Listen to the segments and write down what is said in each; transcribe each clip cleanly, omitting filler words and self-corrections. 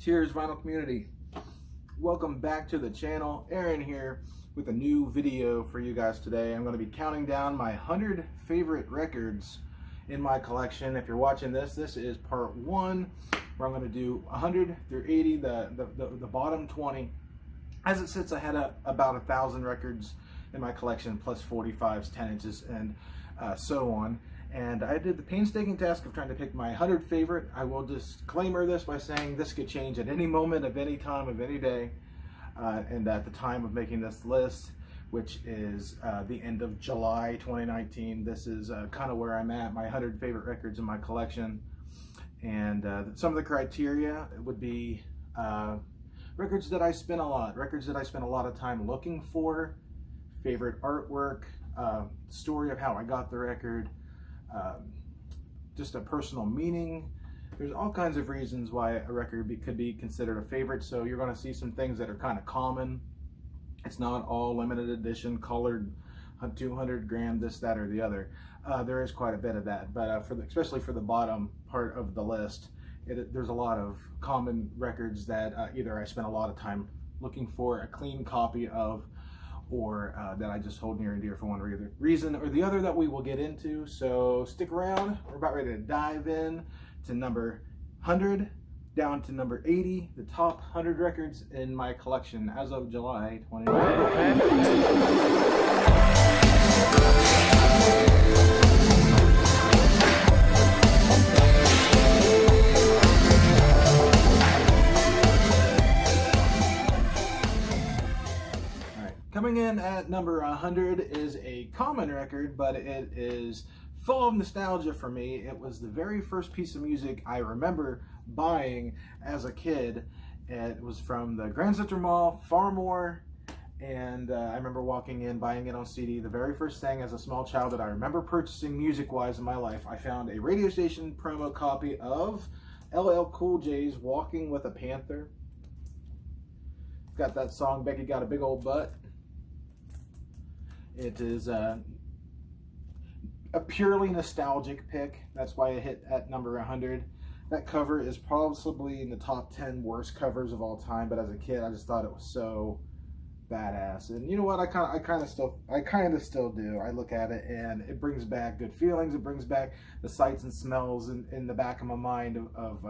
Cheers, vinyl community. Welcome back to the channel. Aaron here with a new video for you guys today. I'm going to be counting down my 100 favorite records in my collection. If you're watching this, this is part 1, where I'm going to do 100 through 80, the bottom 20. As it sits, I had about 1,000 records in my collection, plus 45s, 10 inches, and so on. And I did the painstaking task of trying to pick my 100 favorite. I will disclaimer this by saying this could change at any moment of any time of any day. And at the time of making this list, which is the end of July 2019, this is kind of where I'm at, my 100 favorite records in my collection. And some of the criteria would be records that I spin a lot, records that I spend a lot of time looking for, favorite artwork, story of how I got the record, just a personal meaning. There's all kinds of reasons why a record could be considered a favorite, so you're going to see some things that are kind of common. It's not all limited edition, colored, 200 gram, this, that, or the other. There is quite a bit of that, but especially for the bottom part of the list, there's a lot of common records that either I spend a lot of time looking for a clean copy of, or that I just hold near and dear for one reason or the other that we will get into. So stick around. We're about ready to dive in to number 100 down to number 80, the top 100 records in my collection as of July 2019. Coming in at number 100 is a common record, but it is full of nostalgia for me. It was the very first piece of music I remember buying as a kid. It was from the Grand Central Mall, Farmore, and I remember walking in, buying it on CD. The very first thing as a small child that I remember purchasing music-wise in my life, I found a radio station promo copy of LL Cool J's Walking with a Panther. It's got that song, Becky Got a Big Old Butt. It is a purely nostalgic pick. That's why it hit at number 100. That cover is probably in the top 10 worst covers of all time, but as a kid, I just thought it was so badass. And you know what? I kind of still do. I look at it and it brings back good feelings. It brings back the sights and smells in the back of my mind of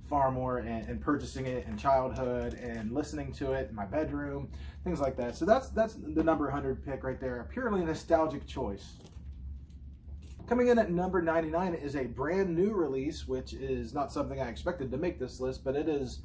Farmore and purchasing it in childhood and listening to it in my bedroom, things like that. So that's the number 100 pick right there, a purely nostalgic choice. Coming in at number 99 is a brand new release, which is not something I expected to make this list, but it is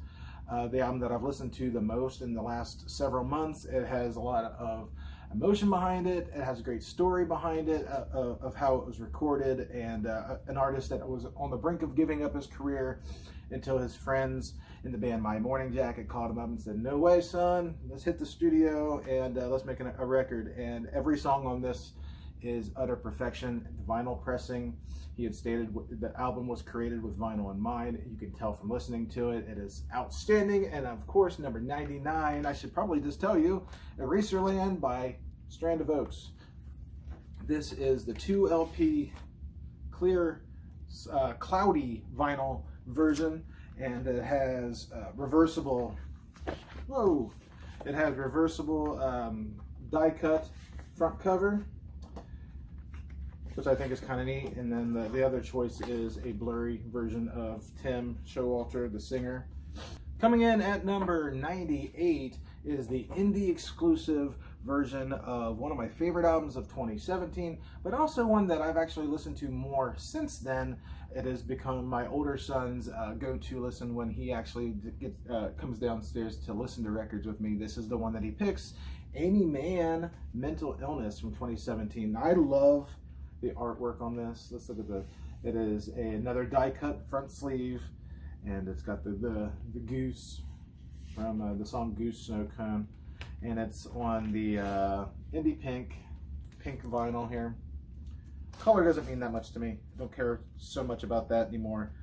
the album that I've listened to the most in the last several months. It has a lot of emotion behind it. It has a great story behind it of how it was recorded, and an artist that was on the brink of giving up his career until his friends in the band My Morning Jacket called him up and said, "No way, son, let's hit the studio and let's make a record." And every song on this is utter perfection. The vinyl pressing, he had stated the album was created with vinyl in mind. You can tell from listening to it. It is outstanding. And of course, number 99, I should probably just tell you, Eraserland by Strand of Oaks. This is the 2 LP clear, cloudy vinyl version, and it has reversible, die cut front cover, which I think is kind of neat. And then the other choice is a blurry version of Tim Showalter, the singer. Coming in at number 98 is the indie exclusive version of one of my favorite albums of 2017, but also one that I've actually listened to more since then. It has become my older son's go-to listen when he actually comes downstairs to listen to records with me. This is the one that he picks, Amy Mann, Mental Illness from 2017. I love the artwork on this. Let's look at it is another die-cut front sleeve, and it's got the goose from the song Goose Snow Cone, and it's on the indie pink vinyl here. Color doesn't mean that much to me. I don't care so much about that anymore.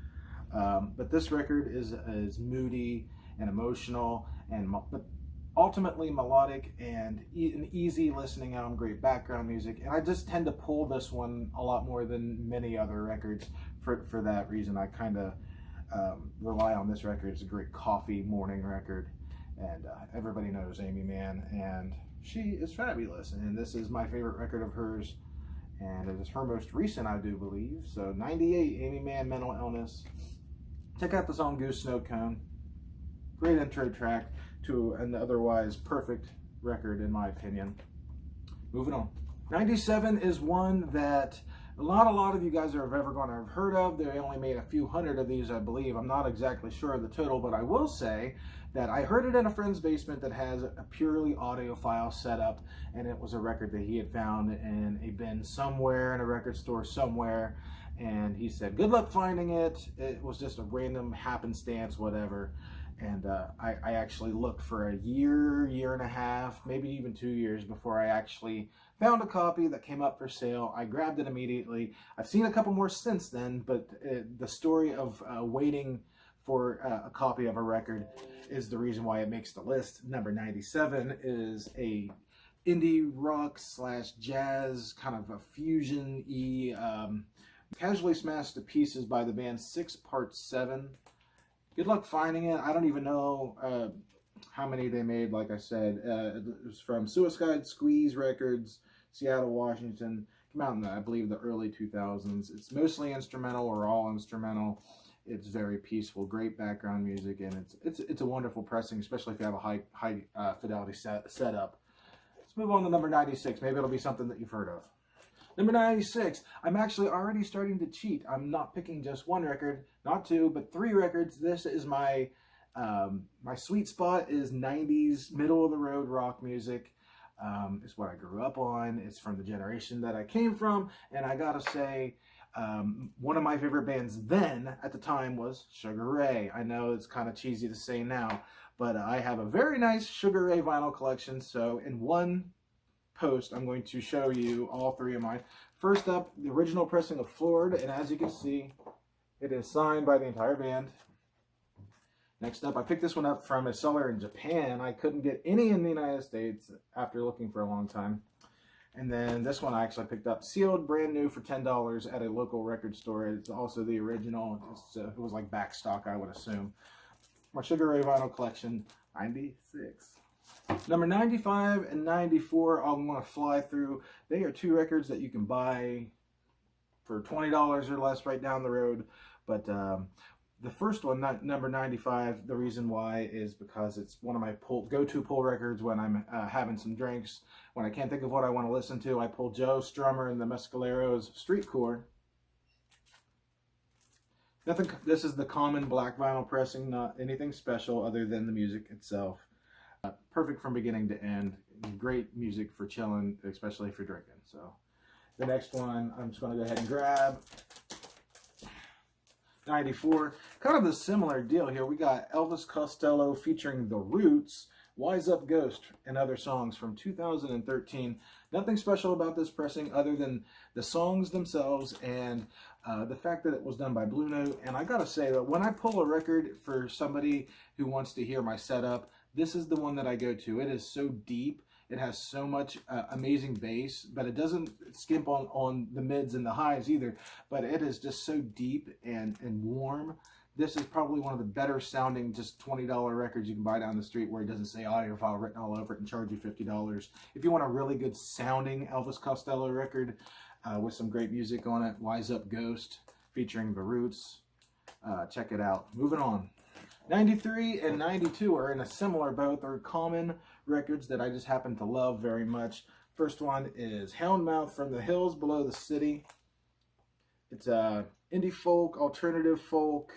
But this record is moody and emotional, but ultimately melodic and an easy listening album, great background music. And I just tend to pull this one a lot more than many other records for that reason. I kind of rely on this record. It's a great coffee morning record, and everybody knows Amy Mann, and she is fabulous, and this is my favorite record of hers, and it is her most recent, I do believe. So 98, Amy Mann, Mental Illness. Check out the song Goose Snow Cone. Great intro track to an otherwise perfect record, in my opinion. Moving on. 97 is one that a lot of you guys are ever going to have heard of. They only made a few hundred of these, I believe. I'm not exactly sure of the total, but I will say that I heard it in a friend's basement that has a purely audiophile setup, and it was a record that he had found in a bin somewhere, in a record store somewhere, and he said, good luck finding it. It was just a random happenstance, whatever. And I actually looked for a year and a half, maybe even 2 years before I actually found a copy that came up for sale. I grabbed it immediately. I've seen a couple more since then, but the story of waiting for a copy of a record is the reason why it makes the list. Number 97 is a indie rock / jazz, kind of a fusion-y, casually smashed to pieces by the band 6 Part 7. Good luck finding it. I don't even know how many they made, like I said. It was from Suicide Squeeze Records, Seattle, Washington. Came out in, I believe, the early 2000s. It's mostly instrumental or all instrumental. It's very peaceful, great background music, and it's a wonderful pressing, especially if you have a high fidelity setup. Let's move on to number 96. Maybe it'll be something that you've heard of. Number 96, I'm actually already starting to cheat. I'm not picking just one record, not two, but 3 records. This is my sweet spot is 90s, middle-of-the-road rock music. It's what I grew up on. It's from the generation that I came from, and I gotta say, one of my favorite bands then, at the time, was Sugar Ray. I know it's kind of cheesy to say now, but I have a very nice Sugar Ray vinyl collection, so in one post, I'm going to show you all 3 of mine. First up, the original pressing of Floored, and as you can see, it is signed by the entire band. Next up, I picked this one up from a seller in Japan. I couldn't get any in the United States after looking for a long time. And then this one I actually picked up, sealed, brand new for $10 at a local record store. It's also the original. It was like back stock, I would assume. My Sugar Ray vinyl collection, 96. Number 95 and 94, I'm going to fly through. They are 2 records that you can buy for $20 or less right down the road. But the first one, number 95, the reason why is because it's one of my go-to pull records when I'm having some drinks. When I can't think of what I want to listen to, I pull Joe Strummer and the Mescaleros Streetcore. This is the common black vinyl pressing, not anything special other than the music itself. Perfect from beginning to end. Great music for chilling, especially for drinking. So the next one, I'm just going to go ahead and grab. 94. Kind of a similar deal here. We got Elvis Costello featuring The Roots, Wise Up Ghost, and other songs from 2013. Nothing special about this pressing other than the songs themselves and the fact that it was done by Blue Note. And I gotta say that when I pull a record for somebody who wants to hear my setup, this is the one that I go to. It is so deep. It has so much amazing bass, but it doesn't skimp on the mids and the highs either. But it is just so deep and warm. This is probably one of the better sounding just $20 records you can buy down the street where it doesn't say audiophile written all over it and charge you $50. If you want a really good sounding Elvis Costello record with some great music on it, Wise Up Ghost featuring The Roots, check it out. Moving on. 93 and 92 are in a similar boat. They're common records that I just happen to love very much. First one is Hound Mount, From the Hills Below the City. It's indie folk, alternative folk.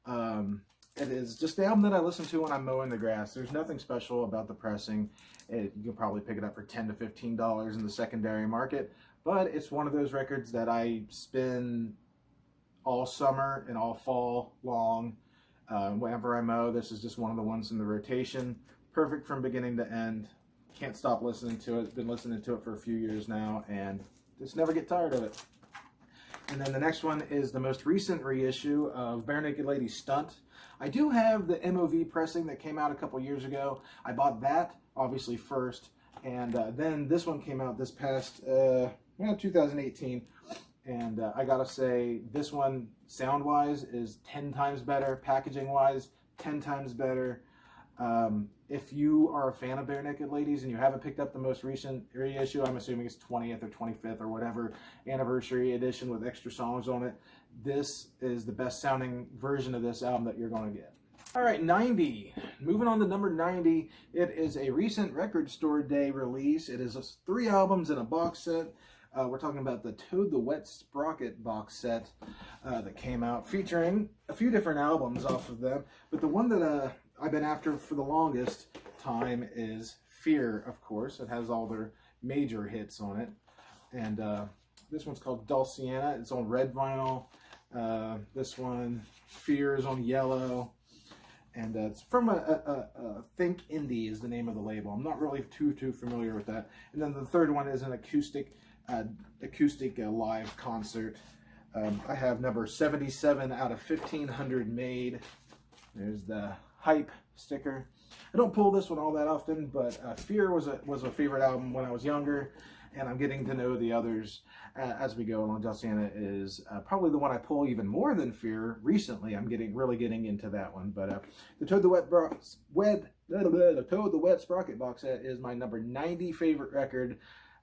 It is just the album that I listen to when I'm mowing the grass. There's nothing special about the pressing. You can probably pick it up for $10 to $15 in the secondary market, but it's one of those records that I spin all summer and all fall long. Whenever I mow, this is just one of the ones in the rotation. Perfect from beginning to end. Can't stop listening to it. Been listening to it for a few years now and just never get tired of it. And then the next one is the most recent reissue of Bare Naked Lady Stunt. I do have the MOV pressing that came out a couple years ago. I bought that, obviously, first. And then this one came out this past 2018. And I gotta say, this one, sound-wise, is 10 times better. Packaging-wise, 10 times better. If you are a fan of Bare Naked Ladies and you haven't picked up the most recent reissue, I'm assuming it's 20th or 25th or whatever anniversary edition with extra songs on it, this is the best sounding version of this album that you're going to get. All right, 90. Moving on to number 90. It is a recent Record Store Day release. It is 3 albums in a box set. We're talking about the Toad the Wet Sprocket box set that came out, featuring a few different albums off of them. But the one that I've been after for the longest time is Fear, of course. It has all their major hits on it. And this one's called Dulciana. It's on red vinyl. This one, Fear, is on yellow. And it's from Think Indie is the name of the label. I'm not really too familiar with that. And then the third one is an acoustic live concert. I have number 77 out of 1,500 made. There's the hype sticker. I don't pull this one all that often, but Fear was a favorite album when I was younger, and I'm getting to know the others as we go along. Dulciana is probably the one I pull even more than Fear recently. I'm really getting into that one. But the Toad the Wet Sprocket box set is my number 90 favorite record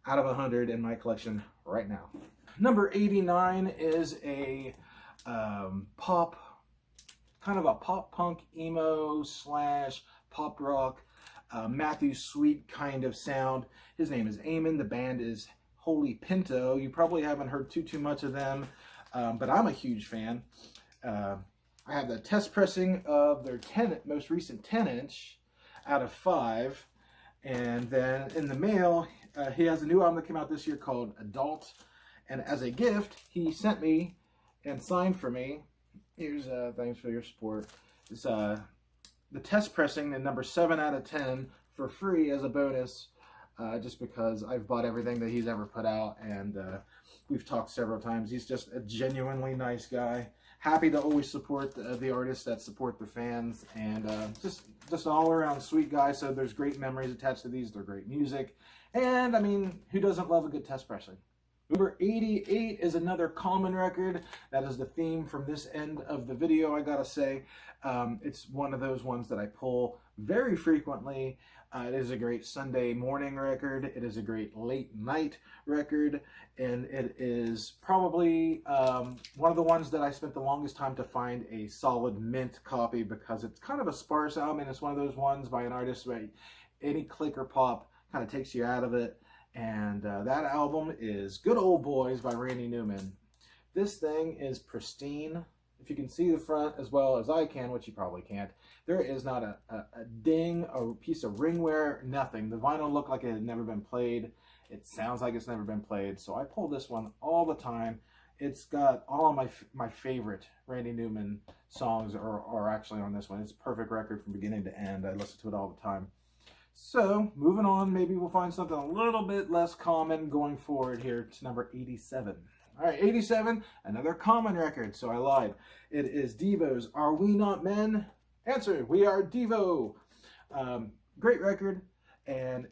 out of 100 in my collection right now. Number 89 is a pop punk emo / pop rock Matthew Sweet kind of sound. His name is Eamon. The band is Holy Pinto. You probably haven't heard too much of them, but I'm a huge fan. I have the test pressing of their most recent 10-inch out of 5. And then in the mail, he has a new album that came out this year called Adult. And as a gift, he sent me and signed for me. Here's thanks for your support. It's the test pressing, the number 7 out of 10 for free as a bonus, just because I've bought everything that he's ever put out, and we've talked several times. He's just a genuinely nice guy. Happy to always support the artists that support the fans, and just an all-around sweet guy. So there's great memories attached to these. They're great music, and I mean, who doesn't love a good test pressing? Number 88 is another common record. That is the theme from this end of the video, I gotta say. It's one of those ones that I pull very frequently. It is a great Sunday morning record. It is a great late night record. And it is probably one of the ones that I spent the longest time to find a solid mint copy, because it's kind of a sparse album, and it's one of those ones by an artist where any click or pop kind of takes you out of it. And that album is Good Old Boys by Randy Newman. This thing is pristine. If you can see the front as well as I can, which you probably can't, there is not a ding, a piece of ringware, nothing. The vinyl looked like it had never been played. It sounds like it's never been played. So I pull this one all the time. It's got all of my favorite Randy Newman songs are actually on this one. It's a perfect record from beginning to end. I listen to it all the time. So, moving on, maybe we'll find something a little bit less common going forward here to number 87. All right, 87, another common record, so I lied. It is Devo's Are We Not Men? Answer, we are Devo. Great record, and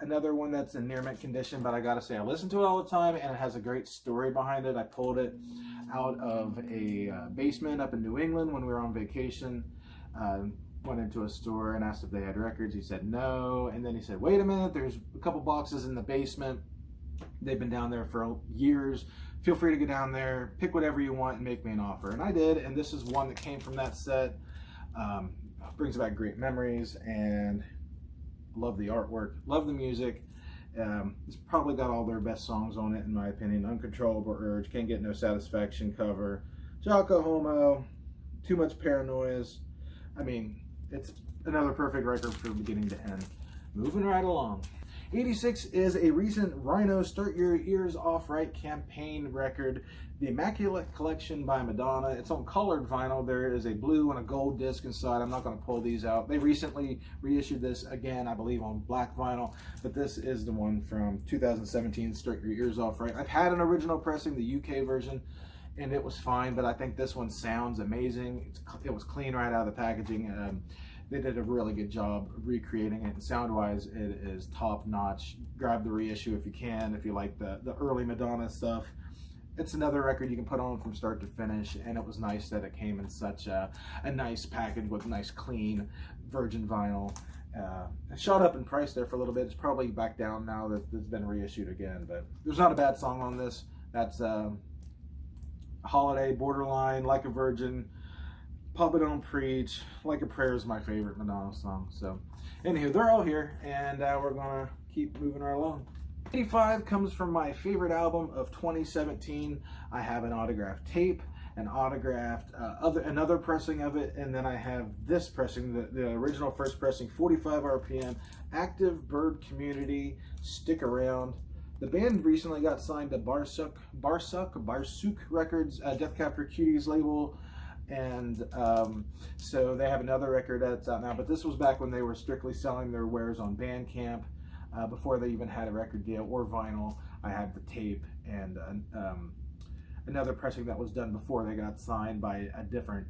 another one that's in near mint condition, but I gotta say, I listen to it all the time, and it has a great story behind it. I pulled it out of a basement up in New England when we were on vacation. Went into a store and asked if they had records. He said no, and then he said, wait a minute, there's a couple boxes in the basement. They've been down there for years. Feel free to go down there, pick whatever you want, and make me an offer. And I did, and this is one that came from that set. Brings back great memories, and love the artwork, love the music. It's probably got all their best songs on it, in my opinion. Uncontrollable Urge, Can't Get No Satisfaction cover, Jocko Homo, Too Much Paranoia. I mean, it's another perfect record from beginning to end. Moving right along. 86 is a recent Rhino Start Your Ears Off Right campaign record. The Immaculate collection by Madonna. It's on colored vinyl. There is a blue and a gold disc inside. I'm not going to pull these out. They recently reissued this again, I believe, on black vinyl. But this is the one from 2017, Start Your Ears Off Right. I've had an original pressing, the UK version, and it was fine, but I think this one sounds amazing. It was clean right out of the packaging. They did a really good job recreating it, and sound-wise, it is top-notch. Grab the reissue if you can, if you like the early Madonna stuff. it's another record you can put on from start to finish, and it was nice that it came in such a nice package with nice, clean, virgin vinyl. It shot up in price there for a little bit. It's probably back down now that it's been reissued again, but there's not a bad song on this. That's Holiday, Borderline, Like a Virgin, Papa Don't Preach, Like a Prayer is my favorite Madonna song. So, anywho, they're all here, and we're gonna keep moving right along. 85 comes from my favorite album of 2017. I have an autographed tape, an autographed another pressing of it, and then I have this pressing, the original first pressing, 45 RPM, Active Bird Community, Stick Around. The band recently got signed to Barsuk Records, Death Cab for Cuties label, and so they have another record that's out now, but this was back when they were strictly selling their wares on Bandcamp, before they even had a record deal or vinyl. I had the tape and another pressing that was done before they got signed by a different,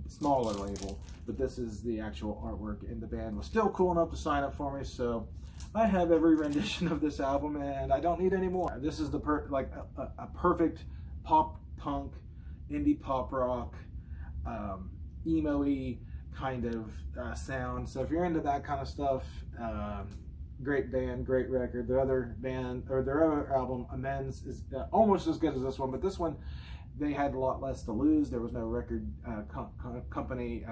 smaller label, but this is the actual artwork, and the band was still cool enough to sign up for me, so I have every rendition of this album, and I don't need any more. This is the a perfect pop punk, indie pop rock, emo-y kind of sound. So if you're into that kind of stuff, great band, great record. Their other band, or their other album, Amends, is almost as good as this one, but this one, they had a lot less to lose. There was no record company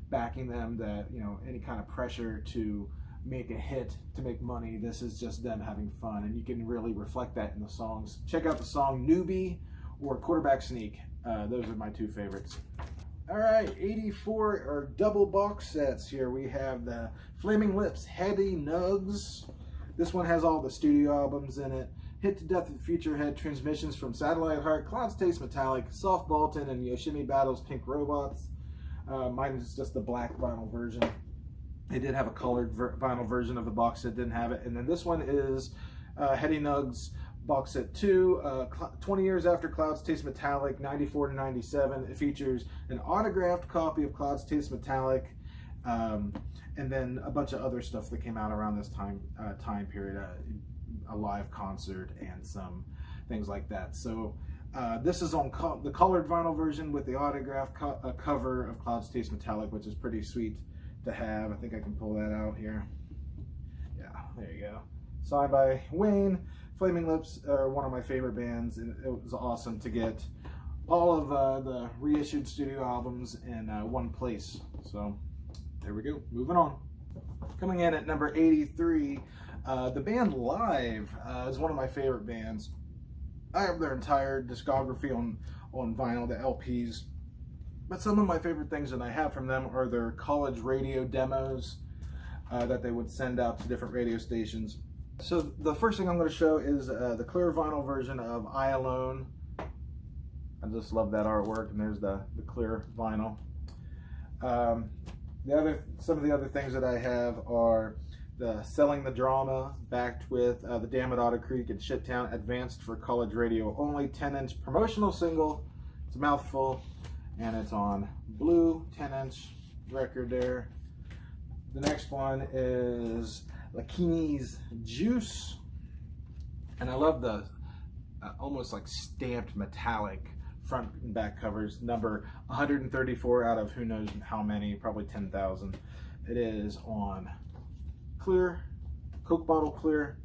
backing them, that, you know, any kind of pressure to make a hit, to make money. This is just them having fun, and you can really reflect that in the songs. Check out the song Newbie or Quarterback Sneak. Those are my two favorites. All right, 84 are double box sets here. We have the Flaming Lips Heady Nugs. This one has all the studio albums in it. Hit to Death and Future Head, Transmissions from Satellite Heart, Clouds Taste Metallic, Soft Bolton, and Yoshimi Battles Pink Robots. Mine is just the black vinyl version. They did have a colored vinyl version of the box set, didn't have it. And then this one is Heady Nugs box set 2, 20 years after Clouds Taste Metallic, 94 to 97. It features an autographed copy of Clouds Taste Metallic, and then a bunch of other stuff that came out around this time period, a live concert and some things like that. So this is on the colored vinyl version with the autographed cover of Clouds Taste Metallic, which is pretty sweet to have. I think I can pull that out here. Yeah, there you go. Signed by Wayne. Flaming Lips are one of my favorite bands, and it was awesome to get all of the reissued studio albums in one place. So there we go, moving on. Coming in at number 83, the band Live is one of my favorite bands. I have their entire discography on vinyl, the LPs, but some of my favorite things that I have from them are their college radio demos that they would send out to different radio stations. So the first thing I'm going to show is the clear vinyl version of I Alone. I just love that artwork, and there's the clear vinyl. Some of the other things that I have are the Selling the Drama, backed with the Damn It Otter Creek and Shittown, advanced for college radio only, 10-inch promotional single. It's a mouthful, and it's on blue 10-inch record there. The next one is Lakini's Juice, and I love the almost like stamped metallic front and back covers. Number 134 out of who knows how many, probably 10,000. It is on clear, Coke bottle clear,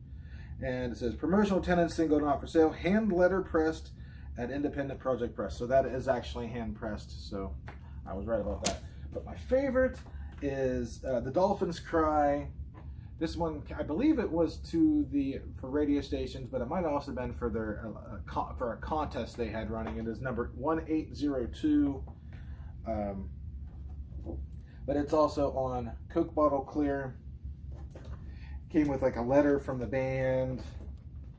and it says promotional 10-inch single not for sale, hand letter pressed at Independent Project Press. So that is actually hand pressed, so I was right about that. But my favorite is the Dolphins Cry. This one, I believe it was for radio stations, but it might have also been for their for a contest they had running. It is number 1802, but it's also on Coke bottle clear. Came with like a letter from the band.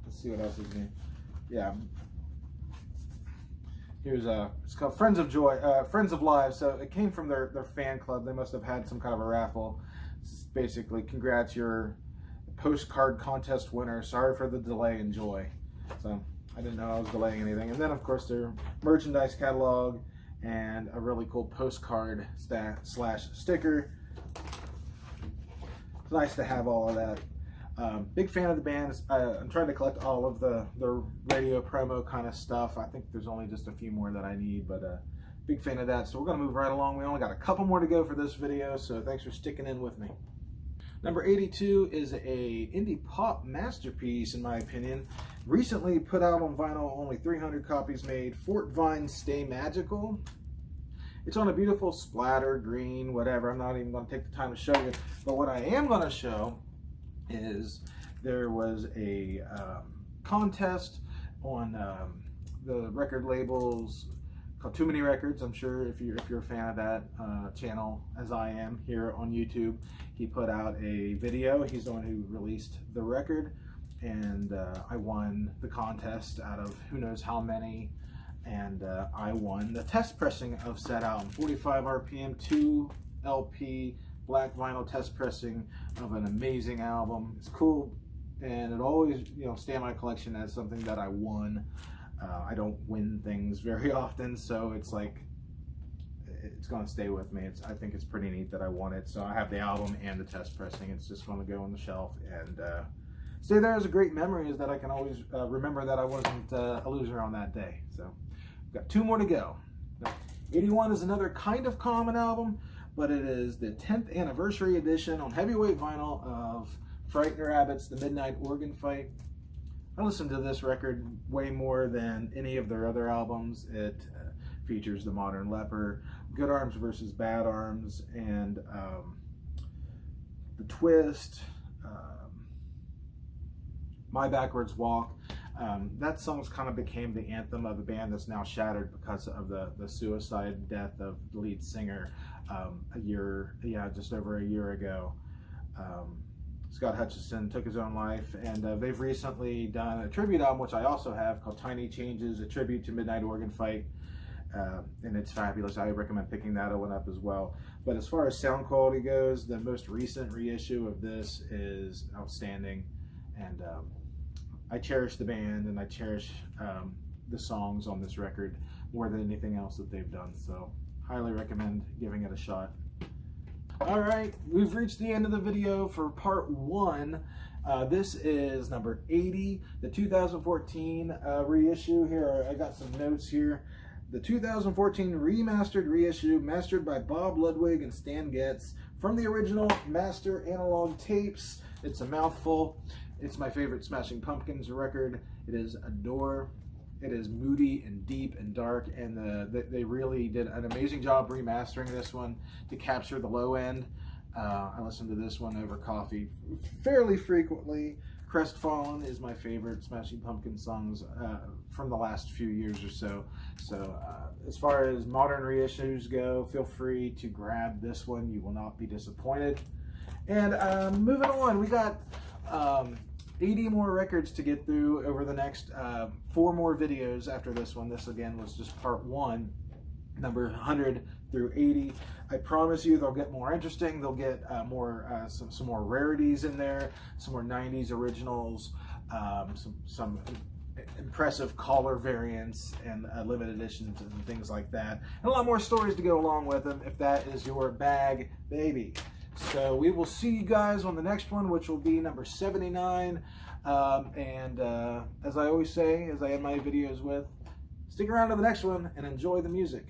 Let's see what else is in. Yeah. Here's it's called Friends of Joy, Friends of Live. So it came from their fan club. They must have had some kind of a raffle. It's basically, congrats, your postcard contest winner. Sorry for the delay, enjoy. So I didn't know I was delaying anything. And then of course their merchandise catalog and a really cool postcard / sticker. It's nice to have all of that. Big fan of the band. I'm trying to collect all of the radio promo kind of stuff. I think there's only just a few more that I need, but big fan of that. So we're going to move right along. We only got a couple more to go for this video, so thanks for sticking in with me. Number 82 is a indie pop masterpiece, in my opinion. Recently put out on vinyl, only 300 copies made. Fort Vine, Stay Magical. It's on a beautiful splatter, green, whatever. I'm not even going to take the time to show you. But what I am going to show is there was a contest on the record labels called Too Many Records. I'm sure if you're a fan of that channel, as I am here on YouTube, he put out a video. He's the one who released the record, and I won the contest out of who knows how many, and I won the test pressing of said album, 45 RPM, 2 LP black vinyl test pressing of an amazing album. It's cool, and it always, you know, stay in my collection as something that I won. I don't win things very often, so it's like, it's going to stay with me. I think it's pretty neat that I won it. So I have the album and the test pressing. It's just going to go on the shelf and stay there as a great memory, is that I can always remember that I wasn't a loser on that day. So we've got 2 more to go. Now, 81 is another kind of common album, but it is the 10th anniversary edition on heavyweight vinyl of Frightener Abbott's The Midnight Organ Fight. I listened to this record way more than any of their other albums. It features The Modern Leper, Good Arms versus Bad Arms, and The Twist, My Backwards Walk. That song kind of became the anthem of the band that's now shattered because of the suicide death of the lead singer just over a year ago. Scott Hutchison took his own life, and they've recently done a tribute album, which I also have, called Tiny Changes, a tribute to Midnight Organ Fight, and it's fabulous. I recommend picking that one up as well. But as far as sound quality goes, the most recent reissue of this is outstanding, and I cherish the band, and I cherish the songs on this record more than anything else that they've done, so highly recommend giving it a shot. Alright, we've reached the end of the video for part 1. This is number 80, the 2014 reissue. Here, I got some notes here. The 2014 remastered reissue, mastered by Bob Ludwig and Stan Getz, from the original master analog tapes. It's a mouthful. It's my favorite Smashing Pumpkins record. It is a door. It is moody and deep and dark, and they really did an amazing job remastering this one to capture the low end. I listen to this one over coffee fairly frequently. Crestfallen is my favorite Smashing Pumpkins songs from the last few years or so. So as far as modern reissues go, feel free to grab this one. You will not be disappointed. And moving on, we got 80 more records to get through over the next 4 more videos after this one. This again was just part 1, number 100 through 80. I promise you they'll get more interesting. They'll get some more rarities in there, some more 90s originals, some impressive color variants and limited editions and things like that, and a lot more stories to go along with them if that is your bag, baby. So we will see you guys on the next one, which will be number 79. As I always say, as I end my videos with, stick around to the next one and enjoy the music.